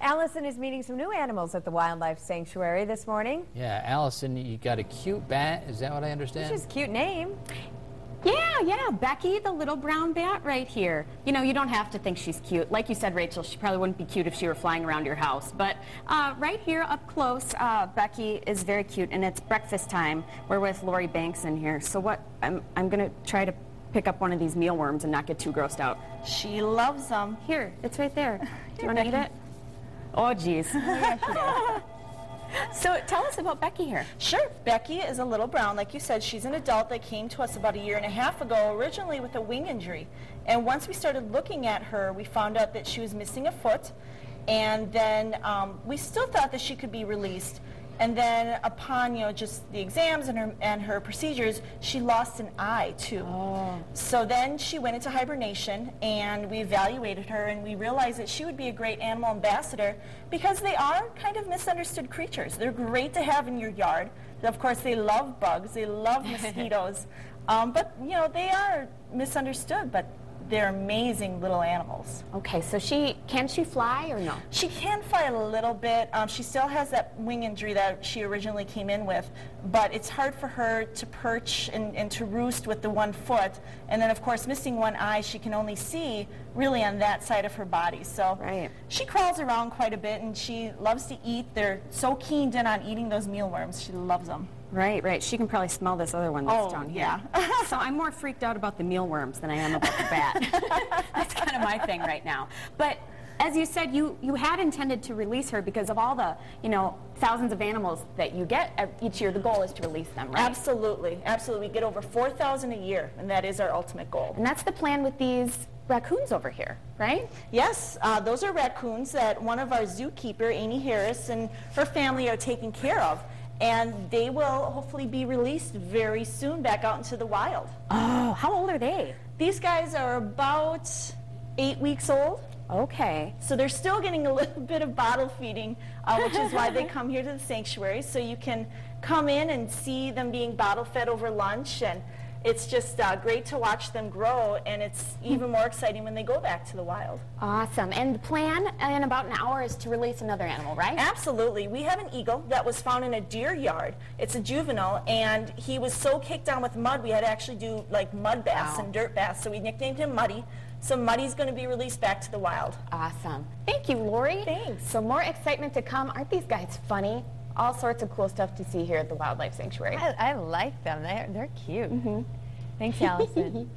Allison is meeting some new animals at the Wildlife Sanctuary this morning. Yeah, Allison, you got a cute bat. Is that what I understand? Which is a cute name. Yeah, Becky, the little brown bat right here. You know, you don't have to think she's cute. Like you said, Rachel, she probably wouldn't be cute if she were flying around your house. But right here up close, Becky is very cute, and it's breakfast time. We're with Lori Banks in here. So what, I'm going to try to pick up one of these mealworms and not get too grossed out. She loves them. Here, it's right there. Do you want to eat it? Oh, geez. Yeah, she does. So tell us about Becky here. Sure. Becky is a little brown. Like you said, she's an adult that came to us about 1.5 years ago, originally with a wing injury. And once we started looking at her, we found out that she was missing a foot. And then we still thought that she could be released. And then upon, just the exams and her procedures, she lost an eye, too. Oh. So then she went into hibernation, and we evaluated her, and we realized that she would be a great animal ambassador because they are kind of misunderstood creatures. They're great to have in your yard. Of course, they love bugs. They love mosquitoes. But, they are misunderstood, but they're amazing little animals. Okay, so can she fly or no? She can fly a little bit. She still has that wing injury that she originally came in with, but it's hard for her to perch and to roost with the 1 foot. And then, of course, missing 1 eye, she can only see really on that side of her body. So right. She crawls around quite a bit, and she loves to eat. They're so keened in on eating those mealworms. She loves them. Right. She can probably smell this other one that's down here. Yeah. So I'm more freaked out about the mealworms than I am about the bat. That's kind of my thing right now. But as you said, you had intended to release her because of all the, thousands of animals that you get each year. The goal is to release them, right? Absolutely. We get over 4,000 a year, and that is our ultimate goal. And that's the plan with these raccoons over here, right? Yes, those are raccoons that one of our zookeeper, Amy Harris, and her family are taking care of. And they will hopefully be released very soon back out into the wild. Oh, how old are they? These guys are about 8 weeks old. Okay. So they're still getting a little bit of bottle feeding, which is why they come here to the sanctuary. So you can come in and see them being bottle fed over lunch. And it's just great to watch them grow, and it's even more exciting when they go back to the wild. Awesome. And the plan in about an hour is to release another animal, right? Absolutely. We have an eagle that was found in a deer yard. It's a juvenile, and he was so kicked down with mud, we had to actually do like mud baths and dirt baths, so we nicknamed him Muddy. So Muddy's going to be released back to the wild. Awesome. Thank you, Lori. Thanks. So more excitement to come. Aren't these guys funny? All sorts of cool stuff to see here at the Wildlife Sanctuary. I like them. They're cute. Thanks, Allison.